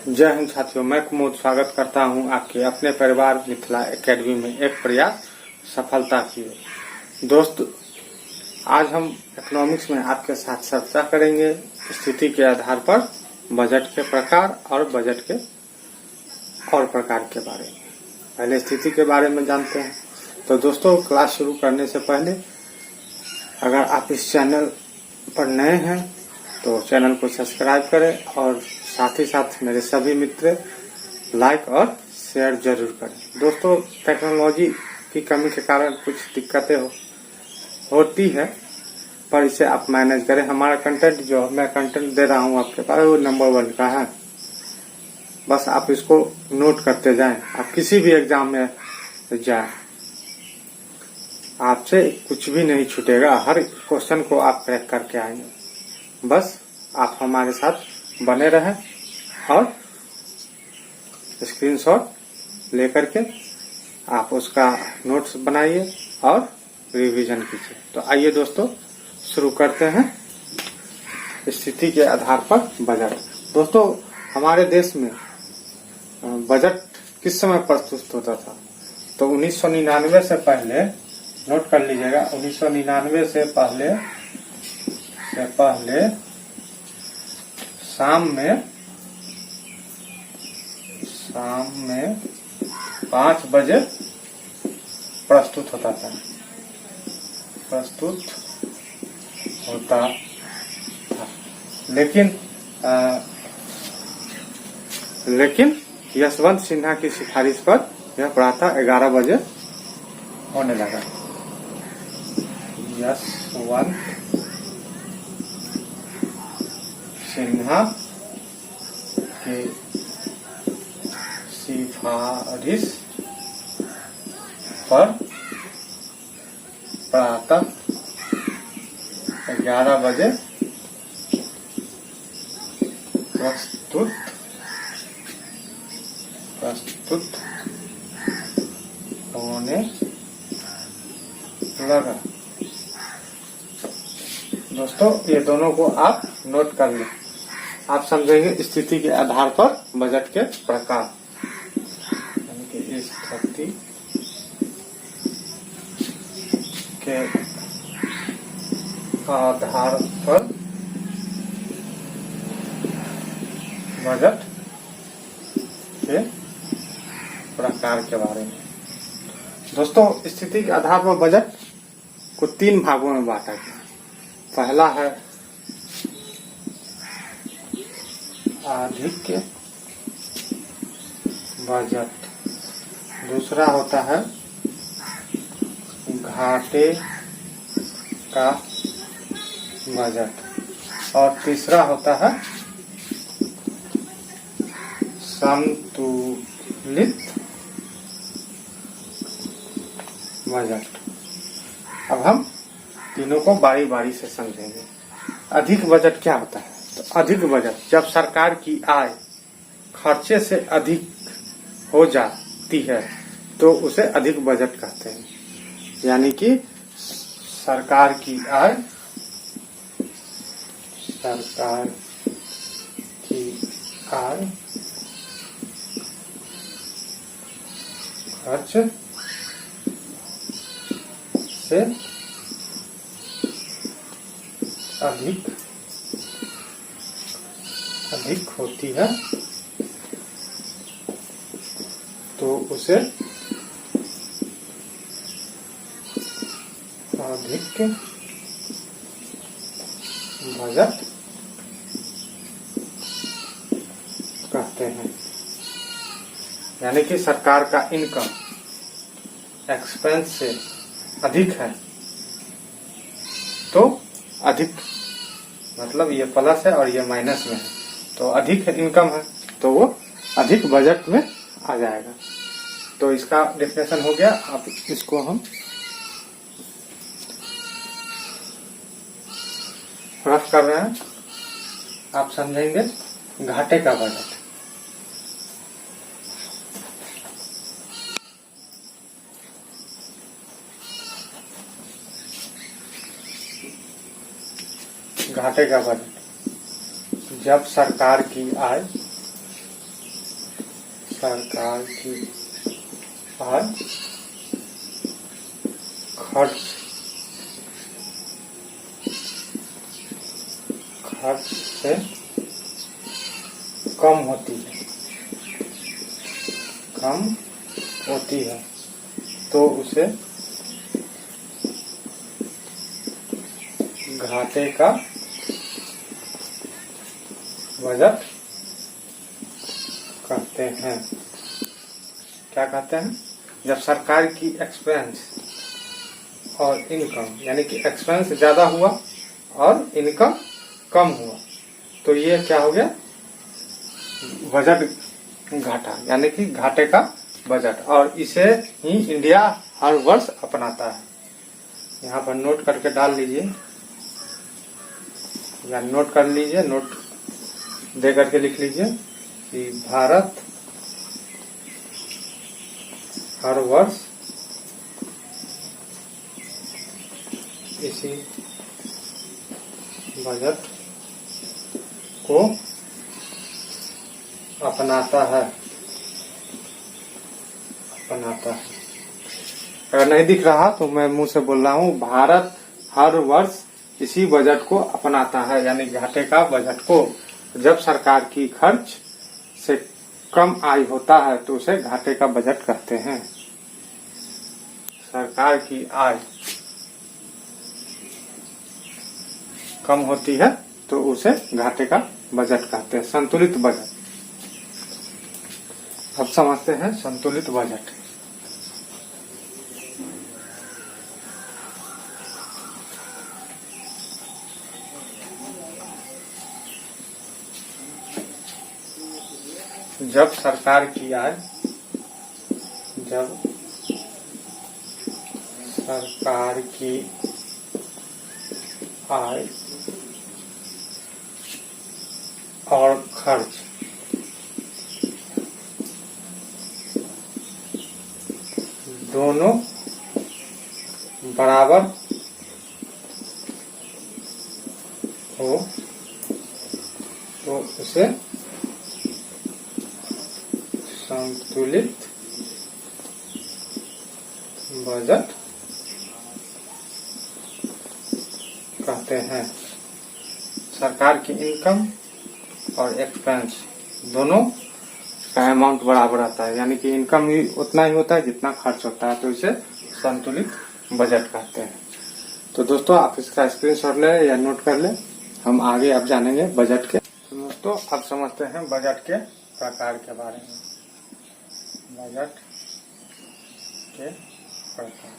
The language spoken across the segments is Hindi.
जय हिंद साथियों, मैं कुमोद स्वागत करता हूं आपके अपने परिवार मिथिला एकेडमी में एक प्रयास सफलता की ओर। दोस्त, आज हम इकोनॉमिक्स में आपके साथ चर्चा करेंगे स्थिति के आधार पर बजट के प्रकार और बजट के और प्रकार के बारे में। पहले स्थिति के बारे में जानते हैं। तो दोस्तों, क्लास शुरू करने से पहले अगर आप इस चैनल पर नए हैं तो चैनल को सब्सक्राइब करें और साथ ही साथ मेरे सभी मित्र लाइक और शेयर जरूर करें। दोस्तों, टेक्नोलॉजी की कमी के कारण कुछ दिक्कतें होती है, पर इसे आप मैनेज करें। हमारा कंटेंट जो मैं कंटेंट दे रहा हूँ आपके पास, वो नंबर 1 का है। बस आप इसको नोट करते जाएं। आप किसी भी एग्जाम में जाएं, आपसे कुछ भी नहीं छूटेगा। हर क्वेश्चन को आप क्रैक करके आएंगे। बस आप हमारे साथ बने रहें और स्क्रीनशॉट लेकर के आप उसका नोट्स बनाइए और रिवीजन कीजिए। तो आइए दोस्तों, शुरू करते हैं स्थिति के आधार पर बजट। दोस्तों, हमारे देश में बजट किस समय प्रस्तुत होता था? तो 1999 से पहले, नोट कर लीजिएगा, 1999 से पहले शाम में 5 बजे प्रस्तुत होता था। लेकिन यशवंत सिन्हा की सिफारिश पर यह प्रातः 11 बजे होने लगा। यशवंत सिन्हा की सिफारिश पर प्रातः 11 बजे प्रस्तुत होने लगा। दोस्तों, ये दोनों को आप नोट कर लें। आप समझेंगे स्थिति के आधार पर बजट के प्रकार, यानी कि स्थिति के आधार पर बजट के प्रकार के बारे में। दोस्तों, स्थिति के आधार पर बजट को 3 भागों में बांटा गया। पहला है अधिक बजट, दूसरा होता है घाटे का बजट और तीसरा होता है संतुलित बजट। अब हम तीनों को बारी बारी से समझेंगे। अधिक बजट क्या होता है? तो अधिक बजट जब सरकार की आय खर्चे से अधिक हो जाती है तो उसे अधिक बजट कहते हैं। यानी कि सरकार की आय खर्च से अधिक होती है तो उसे अधिक बजट कहते हैं। यानी कि सरकार का इनकम एक्सपेंस से अधिक है तो अधिक, मतलब ये प्लस है और ये माइनस में है, तो अधिक इनकम है तो वो अधिक बजट में आ जाएगा। तो इसका डेफिनेशन हो गया। अब इसको हम रफ कर रहे हैं, आप समझेंगे। घाटे का बजट, घाटे का बजट जब सरकार की आय सरकार की आय खर्च से कम होती है तो उसे घाटे का बजट कहते हैं। क्या कहते हैं? जब सरकार की एक्सपेंस और इनकम, यानी कि एक्सपेंस ज्यादा हुआ और इनकम कम हुआ, तो ये क्या हो गया? बजट घाटा, यानी कि घाटे का बजट। और इसे ही इंडिया हर वर्ष अपनाता है। यहाँ पर नोट करके डाल लीजिए या नोट कर लीजिए, नोट दे करके लिख लीजिए कि भारत हर वर्ष इसी बजट को अपनाता है। अगर नहीं दिख रहा तो मैं मुंह से बोल रहा हूँ, भारत हर वर्ष इसी बजट को अपनाता है, यानी घाटे का बजट को। जब सरकार की खर्च से कम आय होता है तो उसे घाटे का बजट कहते हैं। सरकार की आय कम होती है तो उसे घाटे का बजट कहते हैं, संतुलित बजट। अब समझते हैं संतुलित बजट। जब सरकार की आय और खर्च दोनों बराबर हो तो उसे संतुलित बजट कहते हैं। सरकार की इनकम और एक्सपेंस दोनों का अमाउंट बराबर आता है, यानी कि इनकम ही उतना ही होता है जितना खर्च होता है, तो इसे संतुलित बजट कहते हैं। तो दोस्तों, आप इसका स्क्रीनशॉट ले या नोट कर ले, हम आगे अब जानेंगे बजट के। तो दोस्तों, अब समझते हैं बजट के प्रकार के बारे में। बजट के प्रकार।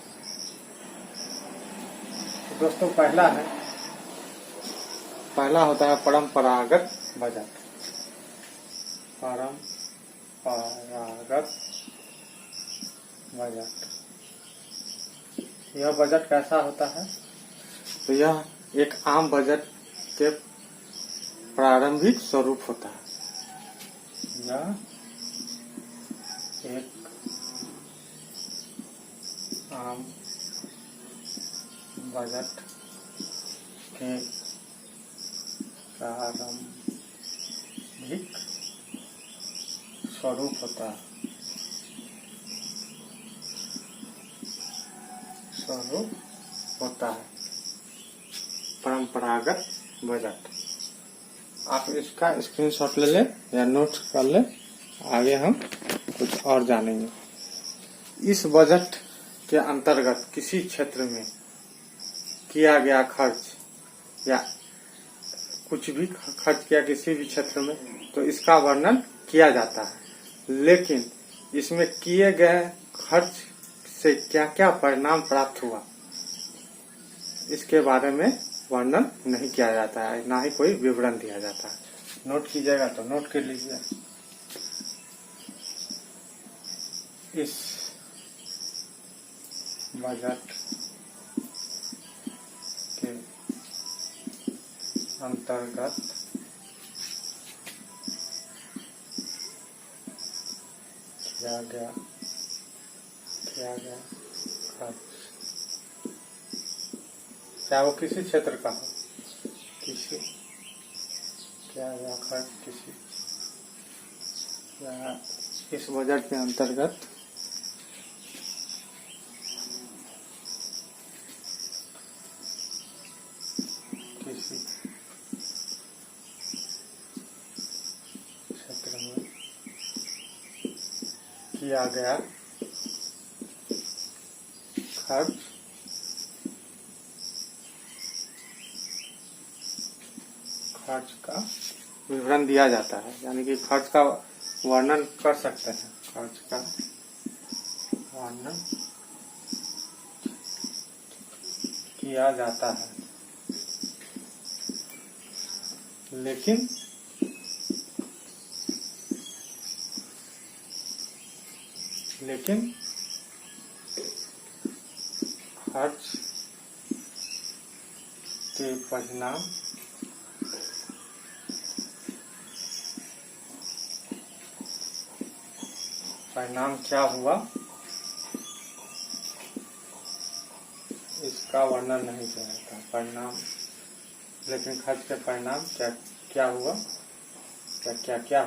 तो दोस्तों, पहला होता है परंपरागत बजट। यह बजट कैसा होता है? तो यह एक आम बजट के प्रारंभिक स्वरूप होता है। यह एक आम बजट के प्रारंभिक स्वरूप होता है। परंपरागत बजट। आप इसका स्क्रीनशॉट ले लें या नोट कर लें, आगे हम कुछ और जानेंगे। इस बजट के अंतर्गत किसी क्षेत्र में किया गया खर्च या कुछ भी खर्च किया किसी भी क्षेत्र में, तो इसका वर्णन किया जाता है। लेकिन इसमें किए गए खर्च से क्या क्या परिणाम प्राप्त हुआ, इसके बारे में वर्णन नहीं किया जाता है, ना ही कोई विवरण दिया जाता है। नोट कीजिएगा तो नोट कर लीजिए। इस बजट के अंतर्गत किया गया खर्च, चाहे वो किसी क्षेत्र का हो, किया गया खर्च किसी इस बजट के अंतर्गत किसी क्षेत्र में किया गया खर्च का विवरण दिया जाता है, यानी कि खर्च का वर्णन कर सकते हैं। खर्च का वर्णन किया जाता है, लेकिन खर्च के परिणाम क्या हुआ, इसका वर्णन नहीं किया जाता। परिणाम, लेकिन खर्च के परिणाम क्या हुआ, क्या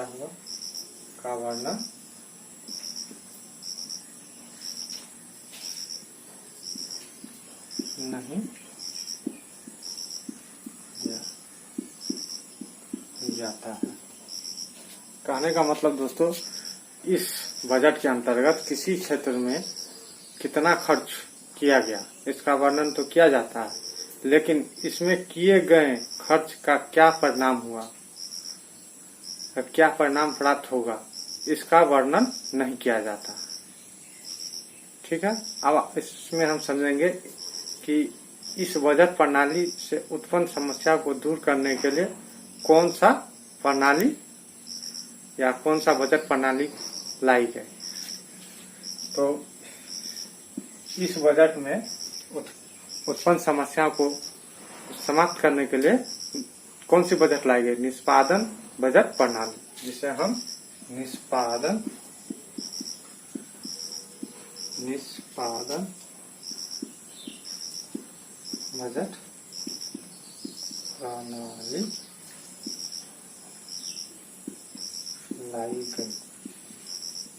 हुआ का वर्णन नहीं जाता है। कहने का मतलब दोस्तों, इस बजट के अंतर्गत किसी क्षेत्र में कितना खर्च किया गया इसका वर्णन तो किया जाता है, लेकिन इसमें किए गए खर्च का क्या परिणाम हुआ, क्या परिणाम प्राप्त होगा, इसका वर्णन नहीं किया जाता। ठीक है, अब इसमें हम समझेंगे कि इस बजट प्रणाली से उत्पन्न समस्या को दूर करने के लिए कौन सा प्रणाली या कौन सा बजट प्रणाली लाई गई। तो इस बजट में उत्पन्न समस्या को समाप्त करने के लिए कौन सी बजट लाई गई, निष्पादन बजट प्रणाली, जिसे हम निष्पादन बजट प्रणाली लाई गई।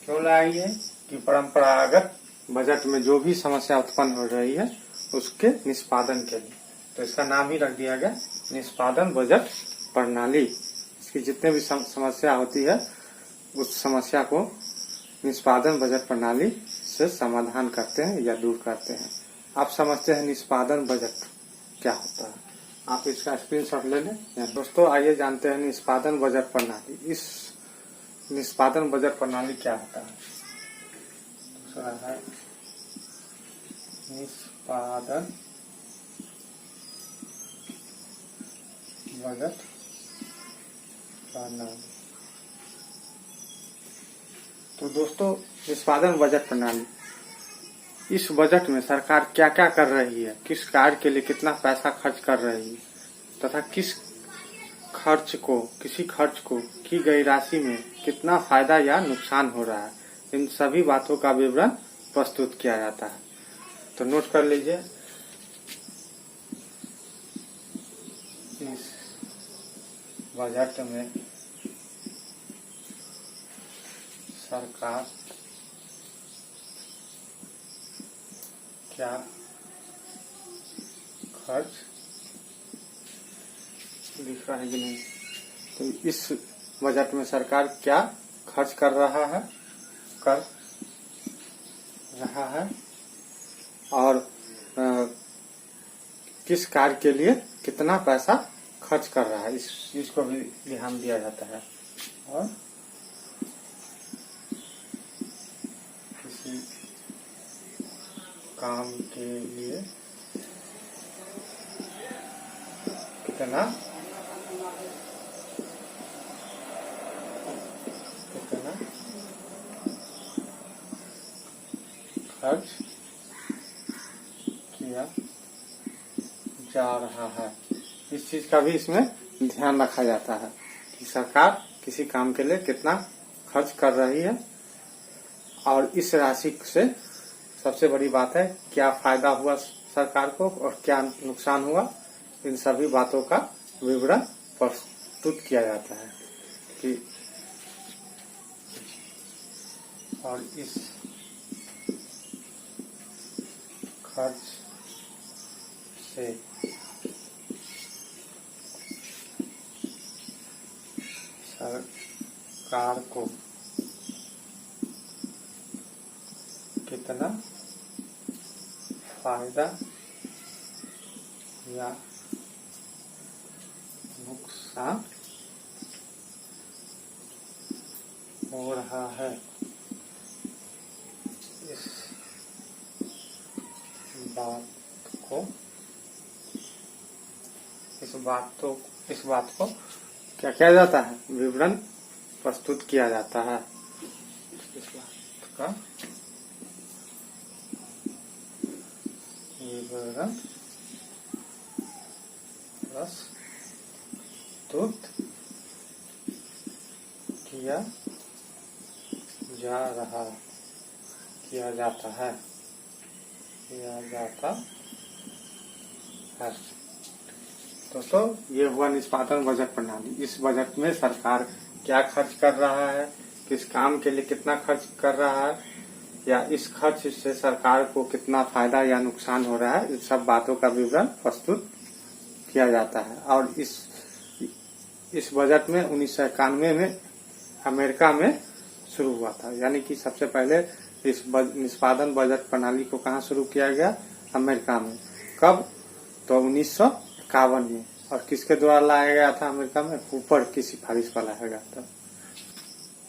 क्यों लाई है कि परंपरागत बजट में जो भी समस्या उत्पन्न हो रही है उसके निष्पादन के लिए, तो इसका नाम ही रख दिया गया निष्पादन बजट प्रणाली। इसकी जितने भी समस्या होती है उस समस्या को निष्पादन बजट प्रणाली से समाधान करते हैं या दूर करते हैं। आप समझते हैं निष्पादन बजट क्या होता है, आप इसका स्क्रीनशॉट ले लें। दोस्तों आइए जानते हैं निष्पादन बजट प्रणाली। इस निष्पादन बजट प्रणाली क्या होता है। दूसरा है निष्पादन बजट प्रणाली। तो दोस्तों निष्पादन बजट प्रणाली, इस बजट में सरकार क्या क्या कर रही है, किस कार्य के लिए कितना पैसा खर्च कर रही है, तथा किसी खर्च को की गई राशि में कितना फायदा या नुकसान हो रहा है, इन सभी बातों का विवरण प्रस्तुत किया जाता है। तो नोट कर लीजिए, इस बजट में सरकार क्या खर्च, लिख रहा है कि नहीं, तो इस बजट में सरकार क्या खर्च कर रहा है और किस कार्य के लिए कितना पैसा खर्च कर रहा है, इस चीज को भी ध्यान दिया जाता है। और किसी काम के लिए कितना खर्च किया जा रहा है, इस चीज का भी इसमें ध्यान रखा जाता है कि सरकार किसी काम के लिए कितना खर्च कर रही है और इस राशि से सबसे बड़ी बात है क्या फायदा हुआ सरकार को और क्या नुकसान हुआ, इन सभी बातों का विवरण प्रस्तुत किया जाता है कि और इस खर्च से सरकार को कितना फायदा या नुकसान हो रहा है, इस बात को क्या किया जाता है, विवरण प्रस्तुत किया जाता है। इस बात का विवरण प्रस्तुत किया जाता है। दोस्तों, ये हुआ निष्पादन बजट प्रणाली। इस बजट में सरकार क्या खर्च कर रहा है, किस काम के लिए कितना खर्च कर रहा है, या इस खर्च से सरकार को कितना फायदा या नुकसान हो रहा है, इन सब बातों का विवरण प्रस्तुत किया जाता है। और इस बजट में 1991 में अमेरिका में शुरू हुआ था। यानी कि सबसे पहले इस निष्पादन बजट प्रणाली को कहाँ शुरू किया गया, अमेरिका में। कब, तो 1951 में। और किसके द्वारा लाया गया था अमेरिका में, कूपर की सिफारिश पर लाया गया था।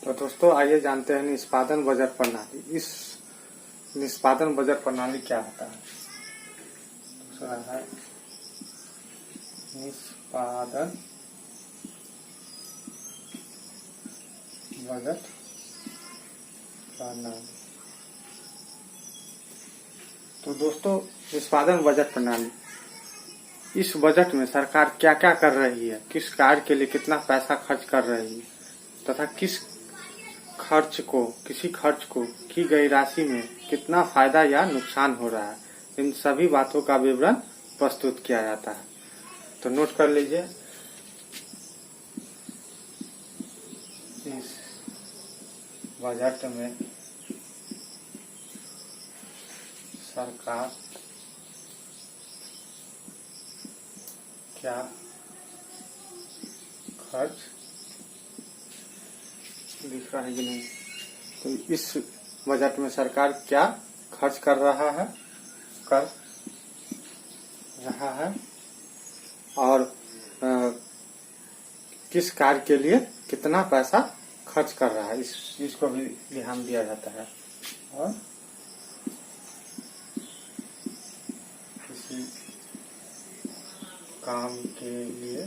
तो दोस्तों, आइए जानते हैं निष्पादन बजट प्रणाली। इस निष्पादन बजट प्रणाली क्या होता है। दूसरा है निष्पादन बजट प्रणाली। तो दोस्तों, निष्पादन बजट प्रणाली, इस बजट में सरकार क्या क्या कर रही है, किस कार्य के लिए कितना पैसा खर्च कर रही है, तथा किसी खर्च को की गई राशि में कितना फायदा या नुकसान हो रहा है, इन सभी बातों का विवरण प्रस्तुत किया जाता है। तो नोट कर लीजिए। इस बजट में सरकार क्या खर्च, दिख रहा है कि नहीं, तो इस बजट में सरकार क्या खर्च कर रहा है और किस कार्य के लिए कितना पैसा खर्च कर रहा है, इस चीज को भी ध्यान दिया जाता है। और किसी काम के लिए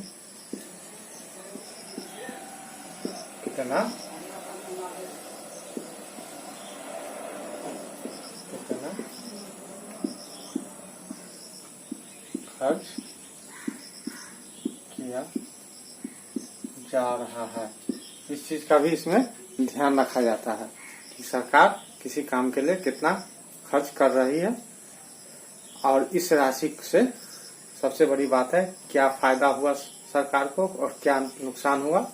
कितना खर्च किया जा रहा है, इस चीज का भी इसमें ध्यान रखा जाता है कि सरकार किसी काम के लिए कितना खर्च कर रही है और इस राशि से सबसे बड़ी बात है क्या फायदा हुआ सरकार को और क्या नुकसान हुआ,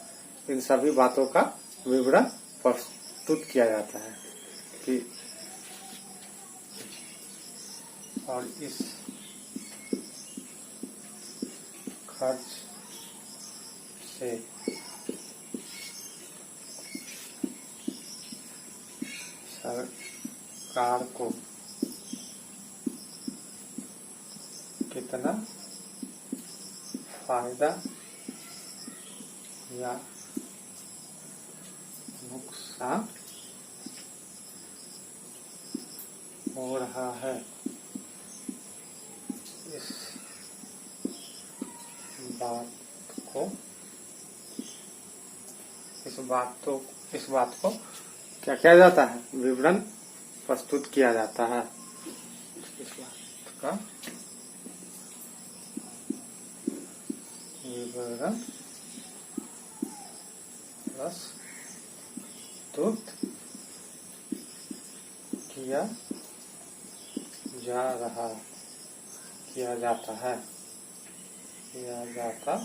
इन सभी बातों का विवरण प्रस्तुत किया जाता है कि और इस खर्च से सरकार को कितना फायदा या नुकसान हो रहा है, इस बात को क्या किया जाता है, विवरण प्रस्तुत किया जाता है। इस बात का विवरण प्रस्तुत किया जाता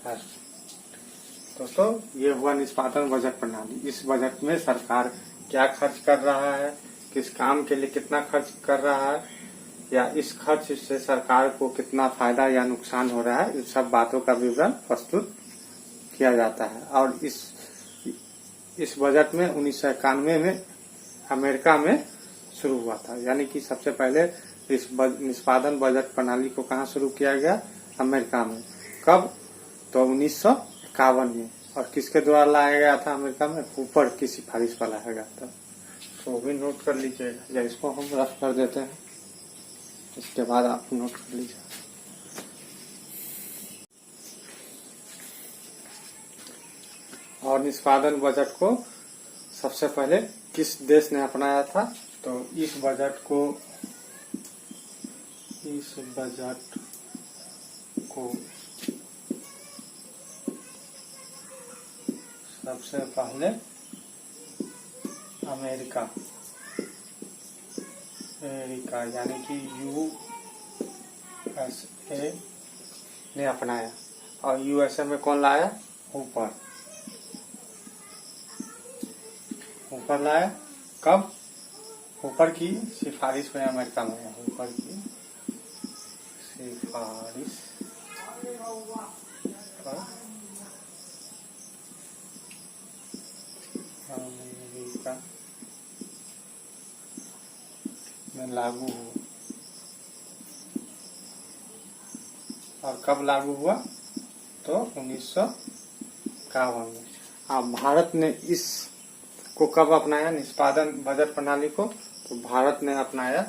है। दोस्तों, ये हुआ निष्पादन बजट प्रणाली। इस बजट में सरकार क्या खर्च कर रहा है, किस काम के लिए कितना खर्च कर रहा है, या इस खर्च से सरकार को कितना फायदा या नुकसान हो रहा है, इन सब बातों का विवरण प्रस्तुत किया जाता है। और इस बजट में 1991 में अमेरिका में शुरू हुआ था। यानी कि सबसे पहले इस निष्पादन बजट प्रणाली को कहाँ शुरू किया गया? अमेरिका में। कब? तो 1951 में। और किसके द्वारा लाया गया था अमेरिका में? कूपर की सिफारिश पर लाया गया था। तो वो भी नोट कर लीजिएगा, या इसको हम रफ कर देते हैं, इसके बाद आप नोट कर लीजिए। और निष्पादन बजट को सबसे पहले किस देश ने अपनाया था? तो इस बजट को सबसे पहले अमेरिका यानी कि USA ने अपनाया। और USA में कौन लाया? ऊपर लाया। कब? ऊपर की सिफारिश में अमेरिका में है। ऊपर की सिफारिश पर अमेरिका में लागू हुआ। और कब लागू हुआ? तो 1951 में। अब भारत ने इस को कब अपनाया, निष्पादन बजट प्रणाली को? तो भारत ने अपनाया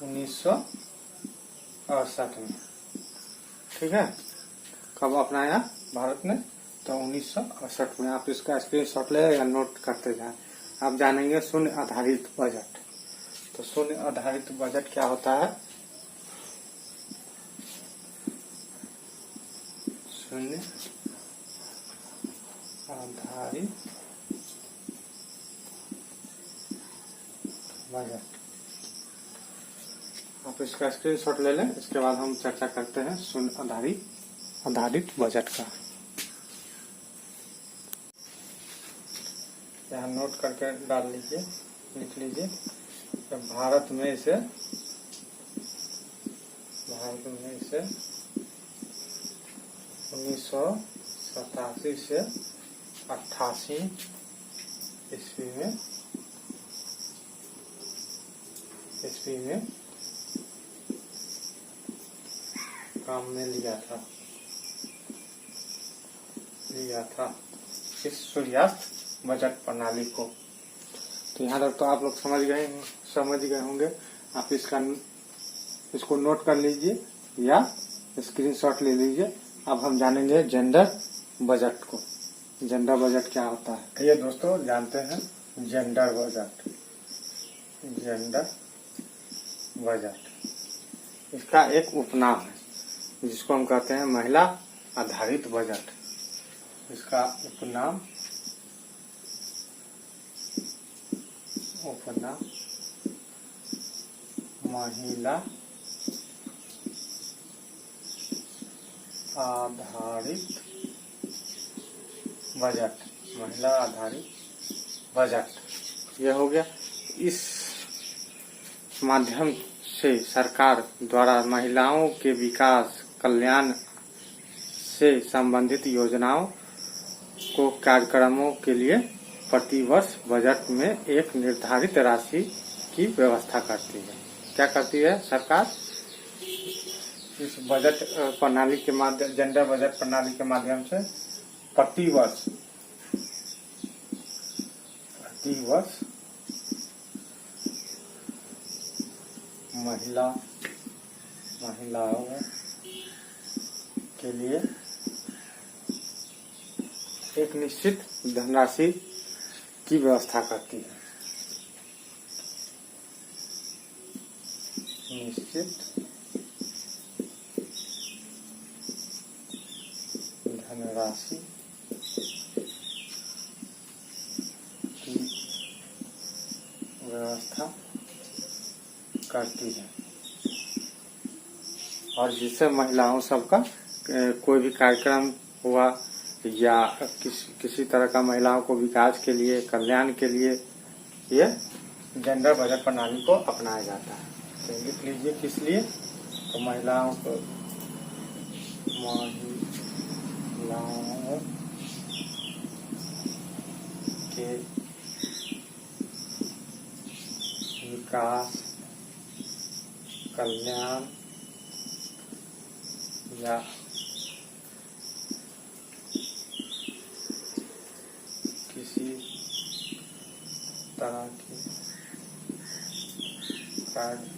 1968 में। ठीक है, कब अपनाया भारत ने? तो 1968 में। आप इसका स्क्रीनशॉट ले या नोट करते जाएं। आप जानेंगे शून्य आधारित बजट। तो शून्य आधारित बजट क्या होता है? शून्य आधारित बजट। आप इसका स्क्रीनशॉट ले लें, इसके बाद हम चर्चा करते हैं शून्य आधारित बजट का। यहाँ नोट करके डाल लीजिए, लिख लीजिए। तो भारत में इसे 1987 से 88 ईस्वी में काम में लिया था इस सूर्यास्त बजट प्रणाली को। तो यहाँ तक तो आप लोग समझ गए होंगे। आप इसको नोट कर लीजिए या स्क्रीनशॉट ले लीजिए। अब हम जानेंगे जेंडर बजट को। जेंडर बजट क्या होता है? ये दोस्तों जानते हैं जेंडर बजट इसका एक उपनाम है, जिसको हम कहते हैं महिला आधारित बजट। इसका उपनाम महिला आधारित बजट। यह हो गया। इस माध्यम से सरकार द्वारा महिलाओं के विकास कल्याण से संबंधित योजनाओं को कार्यक्रमों के लिए प्रतिवर्ष बजट में एक निर्धारित राशि की व्यवस्था करती है। क्या करती है सरकार? इस बजट प्रणाली के माध्यम जेंडर बजट प्रणाली के माध्यम से प्रतिवर्ष महिलाओं के लिए एक निश्चित धनराशि की व्यवस्था करती है। निश्चित धनराशि की करती है और जिससे महिलाओं सबका कोई भी कार्यक्रम हुआ या किसी तरह का महिलाओं को विकास के लिए, कल्याण के लिए ये जेंडर बजट प्रणाली को अपनाया जाता है। तो लिख लीजिए किस लिए, तो महिलाओं के विकास, कल्याण या किसी तरह की कार्यक्रमों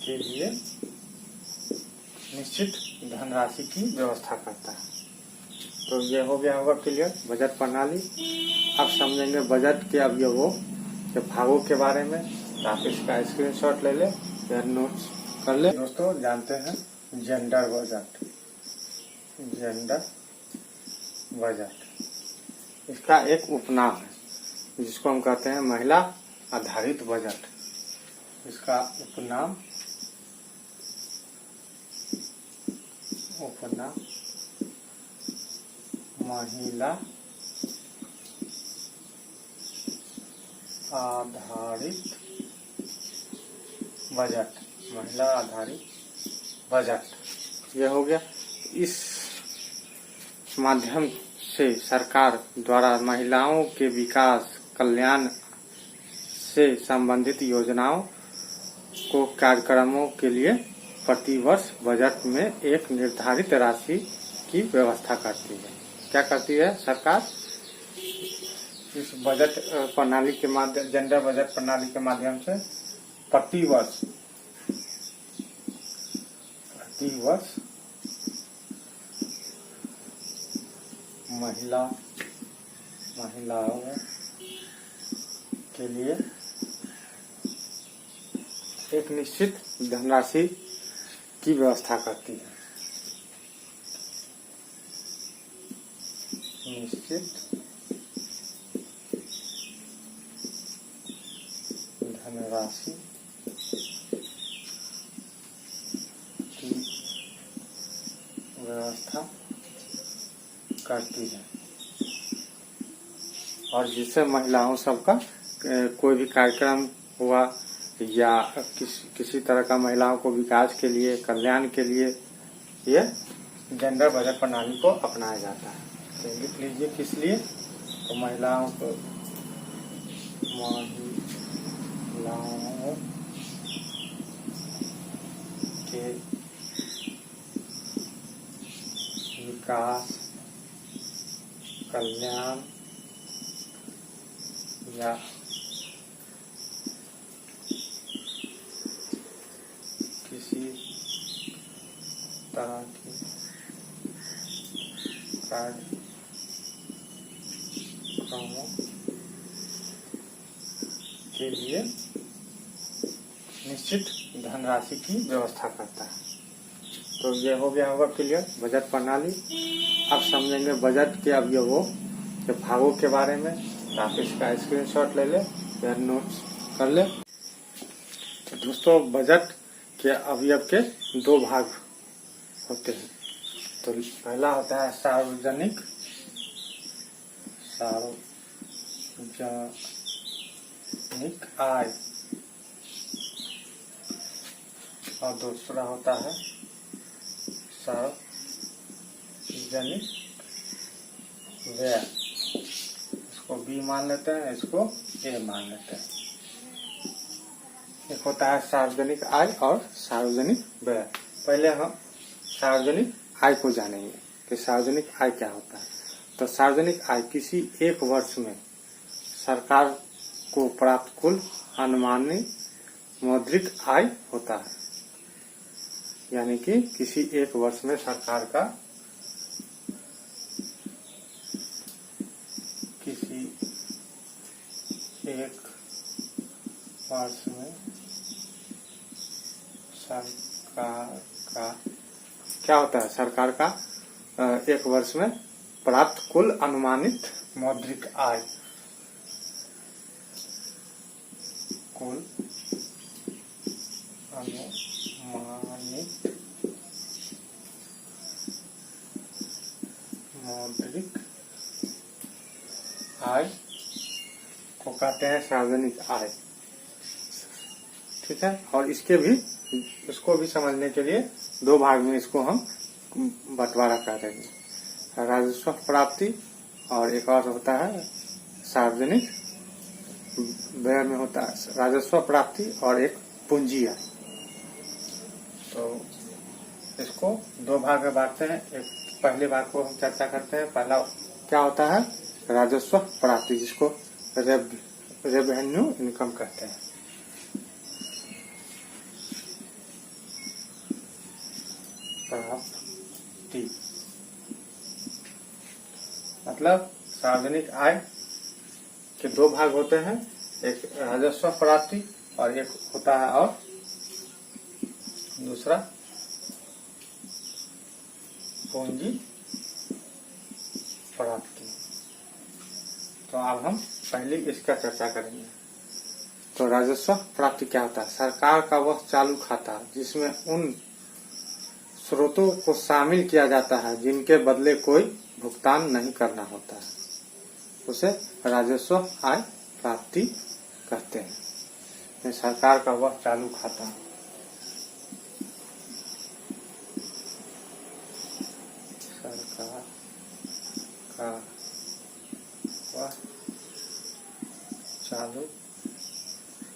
के लिए निश्चित धनराशि की व्यवस्था करता है। तो ये हो गया होगा क्लियर बजट प्रणाली। अब समझेंगे बजट के अवयवों के भागों के बारे में। तो आप इसका स्क्रीनशॉट ले ले या नोट्स कर ले। दोस्तों जानते हैं जेंडर बजट, इसका एक उपनाम है जिसको हम कहते हैं महिला आधारित बजट। इसका उपनाम महिला आधारित बजट, यह हो गया। इस माध्यम से सरकार द्वारा महिलाओं के विकास, कल्याण से संबंधित योजनाओं को कार्यक्रमों के लिए प्रतिवर्ष बजट में एक निर्धारित राशि की व्यवस्था करती है। क्या करती है सरकार? इस बजट प्रणाली के माध्यम, जेंडर बजट प्रणाली के माध्यम से प्रतिवर्ष महिलाओं के लिए एक निश्चित धनराशि की व्यवस्था करती है। निश्चित धनराशि की व्यवस्था करती है और जिससे महिलाओं सबका कोई भी कार्यक्रम हुआ या किसी तरह का महिलाओं को विकास के लिए, कल्याण के लिए ये जेंडर बजट प्रणाली को अपनाया जाता है। तो लिख लीजिए किस लिए, तो महिलाओं के विकास, कल्याण या किसी तरह की कार्यक्रमों के लिए निश्चित धनराशि की व्यवस्था करता है। तो ये हो गया होगा क्लियर बजट प्रणाली। अब समझेंगे बजट के अवयवों के भागों के बारे में। तो आप इसका स्क्रीनशॉट ले ले या नोट्स कर ले। तो दोस्तों बजट के अवयव के दो भाग होते हैं। तो पहला होता है सार्वजनिक आय और दूसरा होता है सार्वजनिक व्यय। इसको बी मान लेते हैं, इसको ए मान लेते हैं। एक होता है सार्वजनिक आय और सार्वजनिक व्यय। पहले हम सार्वजनिक आय को जानेंगे कि सार्वजनिक आय क्या होता है। तो सार्वजनिक आय किसी एक वर्ष में सरकार को प्राप्त कुल अनुमानित मौद्रिक आय होता है। यानी कि किसी एक वर्ष में सरकार का क्या होता है, सरकार का एक वर्ष में प्राप्त कुल अनुमानित मौद्रिक आय। कुल अनुमानित मौद्रिक आय को कहते हैं सार्वजनिक आय। ठीक है, और इसको भी समझने के लिए दो भाग में इसको हम बंटवारा करेंगे, राजस्व प्राप्ति और एक और होता है सार्वजनिक व्यय में होता है राजस्व प्राप्ति और एक पूंजी आय। तो इसको दो भाग में बांटते हैं। एक पहले भाग को हम चर्चा करते हैं। पहला क्या होता है, राजस्व प्राप्ति, जिसको रेवेन्यू इनकम कहते हैं। प्राप्ति मतलब सार्वजनिक आय के दो भाग होते हैं, एक राजस्व प्राप्ति और एक होता है और दूसरा पूंजी प्राप्ति। तो अब हम पहले इसका चर्चा करेंगे। तो राजस्व प्राप्ति क्या होता है, सरकार का वह चालू खाता जिसमें उन स्रोतों को शामिल किया जाता है जिनके बदले कोई भुगतान नहीं करना होता है, उसे राजस्व आय प्राप्ति कहते हैं। सरकार का वह चालू खाता, सरकार का वह चालू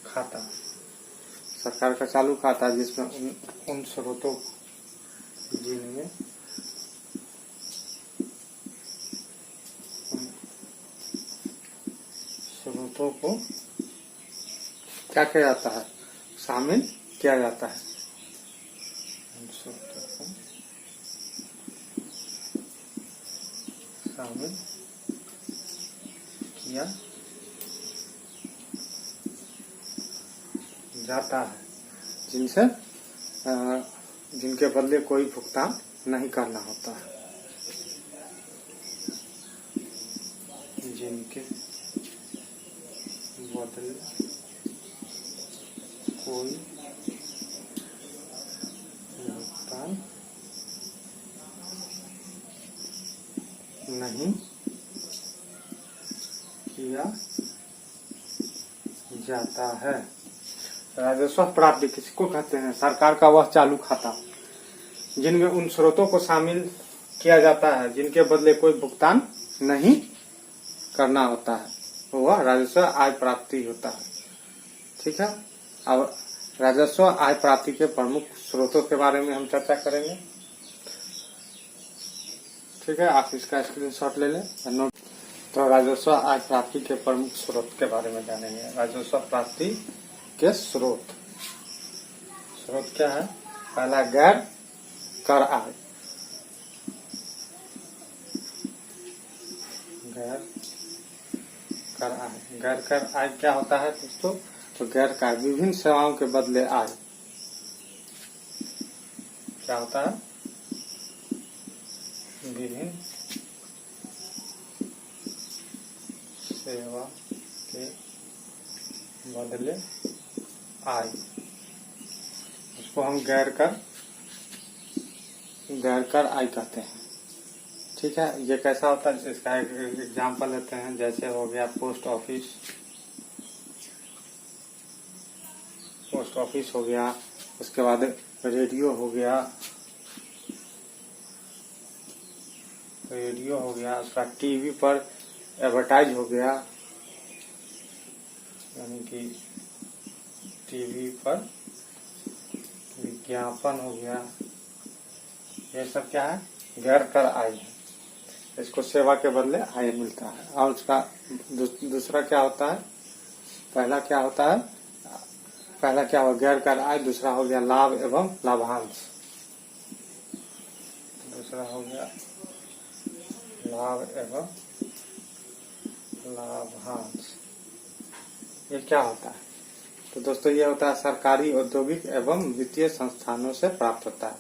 खाता, सरकार का चालू खाता जिसमें उन स्रोतों जिनमें स्रोतों को क्या किया जाता है, शामिल किया जाता है, उन स्रोतों को शामिल किया जाता है जिनके बदले कोई भुगतान नहीं करना होता है, जिनके बदले कोई भुगतान नहीं किया जाता है। राजस्व प्राप्ति किसको कहते हैं, सरकार का वह चालू खाता जिनमें उन स्रोतों को शामिल किया जाता है जिनके बदले कोई भुगतान नहीं करना होता है, वह राजस्व आय प्राप्ति होता है। ठीक है, अब राजस्व आय प्राप्ति के प्रमुख स्रोतों के बारे में हम चर्चा करेंगे। ठीक है, आप इसका स्क्रीनशॉट ले लें नोट। तो राजस्व आय प्राप्ति के प्रमुख स्रोत के बारे में जानेंगे। राजस्व प्राप्ति के स्रोत क्या है, पहला गैर कर आय, गैर कर आय क्या होता है दोस्तों, तो गैर कर विभिन्न सेवाओं के बदले आय क्या होता है, विभिन्न सेवा के बदले आय, उसको हम गैर कर आय कहते हैं। ठीक है, ये कैसा होता है, इसका एक एग्जाम्पल लेते हैं। जैसे हो गया पोस्ट ऑफिस हो गया, उसके बाद रेडियो हो गया, उसका टीवी पर एडवर्टाइज हो गया, यानी कि टीवी पर विज्ञापन हो गया। ये सब क्या है, गैर कर आय है, इसको सेवा के बदले आय मिलता है। और उसका दूसरा क्या होता है, पहला क्या हुआ गैर कर आय, दूसरा हो गया लाभ एवं लाभांश, दूसरा हो गया लाभ एवं लाभांश। ये क्या होता है, तो दोस्तों ये होता है सरकारी, औद्योगिक एवं वित्तीय संस्थानों से प्राप्त होता है।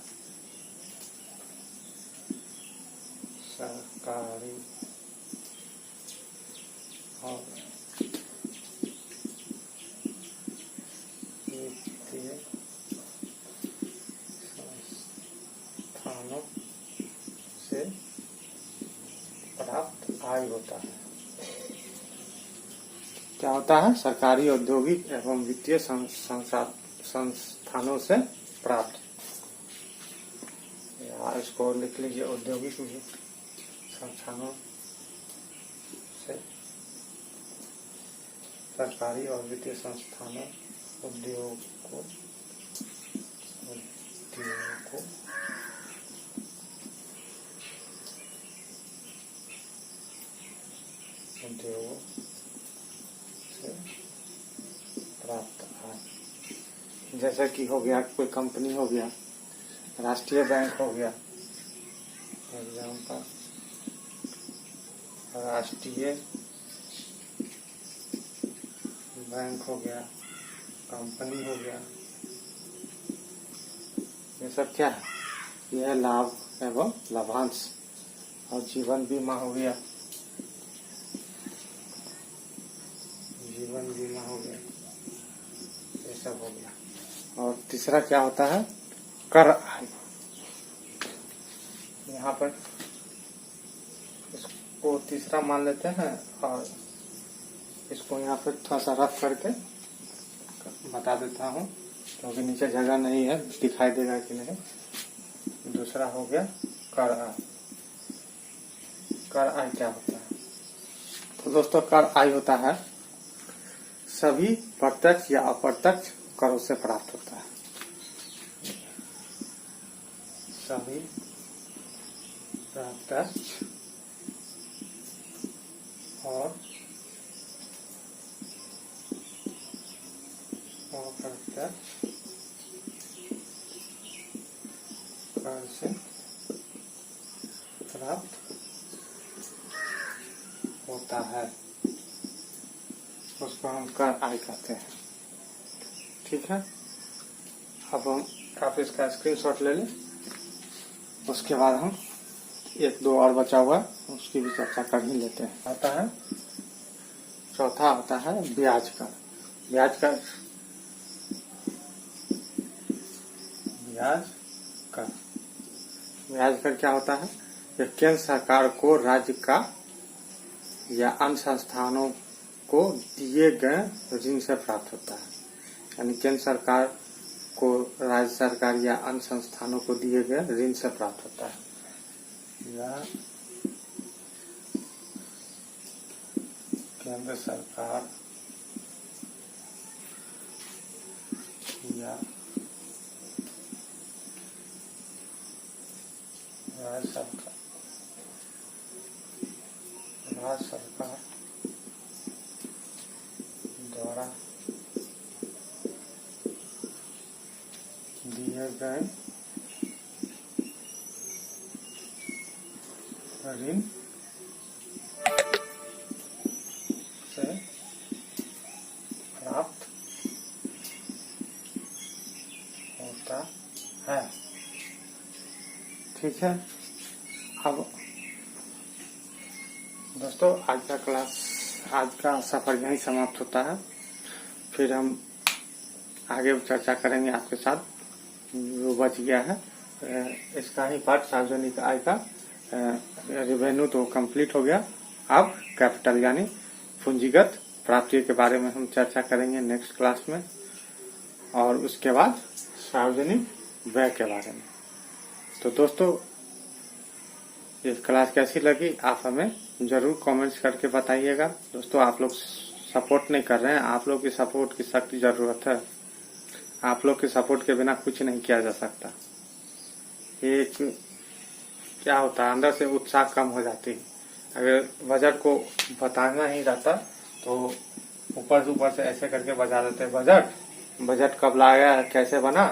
सरकारी और होता है। क्या होता है? सरकारी, औद्योगिक एवं वित्तीय संस्थानों से प्राप्त। या इसको लिख लीजिए, औद्योगिक संस्थानों से, सरकारी और वित्तीय संस्थानों, उद्योगों से प्राप्त आय। जैसे कि हो गया, कोई कंपनी हो गया, राष्ट्रीय बैंक हो गया, एग्जाम्पल राष्ट्रीय बैंक हो गया, कंपनी हो गया, ये सब क्या है? यह लाभ एवं लाभांश। और जीवन बीमा हो गया, जीवन बीमा हो गया, ये सब हो गया। और तीसरा क्या होता है? कर आय। यहाँ पर इसको तीसरा मान लेते हैं और इसको यहाँ पर थोड़ा सा रफ करके बता देता हूँ, क्योंकि नीचे जगह नहीं है, दिखाई देगा कि नहीं। दूसरा हो गया कर आय। कर आय क्या होता है? तो दोस्तों, कर आय होता है सभी प्रत्यक्ष या अप्रत्यक्ष करों से प्राप्त होता है। सभी प्रत्यक्ष और अप्रत्यक्ष कर से प्राप्त होता है, उसको हम कर आय कहते हैं। ठीक है, अब आप इसका स्क्रीनशॉट ले लें। उसके बाद हम एक दो और बचा हुआ, उसकी भी चर्चा कर ही लेते हैं। आता है चौथा, आता है ब्याज कर। ब्याज कर, ब्याज कर, ब्याज कर क्या होता है? यह केंद्र सरकार को राज्य का या अन्य संस्थानों को दिए गए ऋण से प्राप्त होता है। यानी केंद्र सरकार को राज्य सरकार या अन्य संस्थानों को दिए गए ऋण से प्राप्त होता है। या केंद्र सरकार या राज्य सरकार द्वारा दिए गए ऋण से प्राप्त होता है। ठीक है, अब दोस्तों आज का सफर यहीं समाप्त होता है। फिर हम आगे चर्चा करेंगे आपके साथ, जो बच गया है इसका ही पार्ट, सार्वजनिक आय का रेवेन्यू तो कंप्लीट हो गया। अब कैपिटल यानी पूंजीगत प्राप्तियों के बारे में हम चर्चा करेंगे नेक्स्ट क्लास में, और उसके बाद सार्वजनिक व्यय के बारे में। तो दोस्तों, ये क्लास कैसी लगी आप हमें जरूर कमेंट्स करके बताइएगा। दोस्तों, आप लोग सपोर्ट नहीं कर रहे हैं, आप लोग की सपोर्ट की सख्त जरूरत है। आप लोग के सपोर्ट के बिना कुछ नहीं किया जा सकता। एक क्या होता है, अंदर से उत्साह कम हो जाती है। अगर बजट को बताना ही रहता तो ऊपर से ऐसे करके बता देते बजट कब लाया, कैसे बना।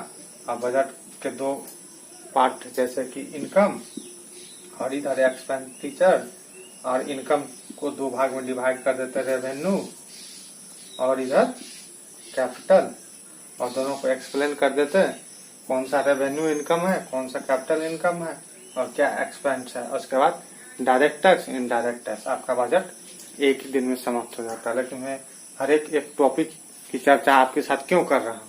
और बजट के दो पार्ट, जैसे कि इनकम और इधर एक्सपेंडिचर, और इनकम को दो भाग में डिवाइड कर देते रेवेन्यू और इधर कैपिटल, और दोनों को एक्सप्लेन कर देते कौन सा रेवेन्यू इनकम है, कौन सा कैपिटल इनकम है और क्या एक्सपेंस है। उसके बाद डायरेक्ट टैक्स, इनडायरेक्ट टैक्स, आपका बजट एक ही दिन में समाप्त हो जाता है। लेकिन मैं हर एक टॉपिक की चर्चा आपके साथ क्यों कर रहा हूँ?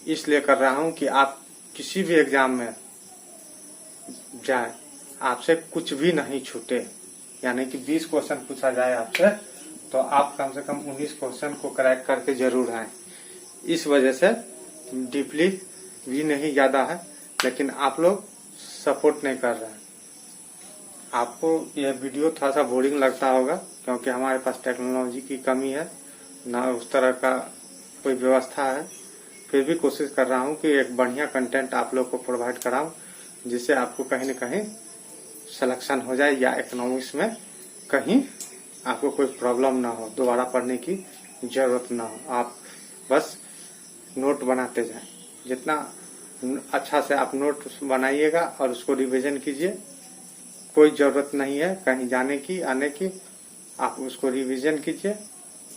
इसलिए कर रहा हूँ कि आप किसी भी एग्जाम में जाए, आपसे कुछ भी नहीं छूटे। यानी कि 20 क्वेश्चन पूछा जाए आपसे तो आप कम से कम 19 क्वेश्चन को क्रैक करके जरूर आए। इस वजह से डीपली भी नहीं ज्यादा है, लेकिन आप लोग सपोर्ट नहीं कर रहे हैं। आपको यह वीडियो थोड़ा सा बोरिंग लगता होगा क्योंकि हमारे पास टेक्नोलॉजी की कमी है, ना उस तरह का कोई व्यवस्था है। फिर भी कोशिश कर रहा हूं कि एक बढ़िया कंटेंट आप लोग को प्रोवाइड कराऊं, जिससे आपको कहीं न कहीं सिलेक्शन हो जाए या इकोनॉमिक्स में कहीं आपको कोई प्रॉब्लम ना हो, दोबारा पढ़ने की जरूरत ना हो। आप बस नोट बनाते जाएं। जितना अच्छा से आप नोट बनाइएगा और उसको रिवीजन कीजिए। कोई जरूरत नहीं है कहीं जाने की आने की, आप उसको रिवीजन कीजिए।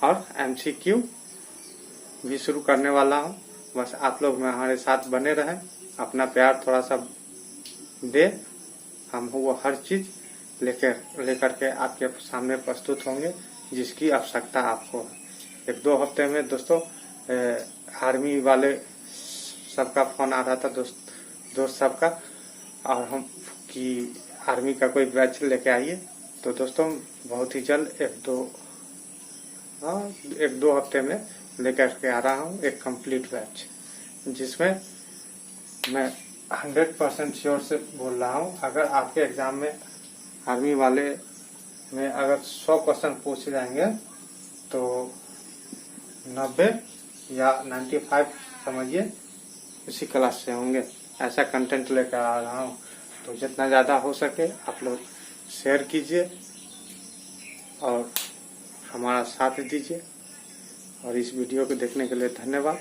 और एमसीक्यू भी शुरू करने वाला हूं, बस आप लोग हमारे साथ बने रहें, अपना प्यार थोड़ा सा दे। हम वो हर चीज लेकर के आपके सामने प्रस्तुत होंगे जिसकी आवश्यकता आपको है। 1-2 हफ्ते में दोस्तों आर्मी वाले सबका फोन आ रहा था, दोस्त सबका, और हम कि आर्मी का कोई बैच लेके आइए। तो दोस्तों बहुत ही जल्द 1-2 हफ्ते में लेकर के आ रहा हूँ एक कंप्लीट बैच, जिसमें मैं 100% श्योर से बोल रहा हूँ, अगर आपके एग्जाम में आर्मी वाले में अगर 100 क्वेश्चन पूछे जाएंगे तो 90 या 95 समझिए इसी क्लास से होंगे। ऐसा कंटेंट लेकर आ रहा हूँ, तो जितना ज़्यादा हो सके आप लोग शेयर कीजिए और हमारा साथ दीजिए। और इस वीडियो को देखने के लिए धन्यवाद।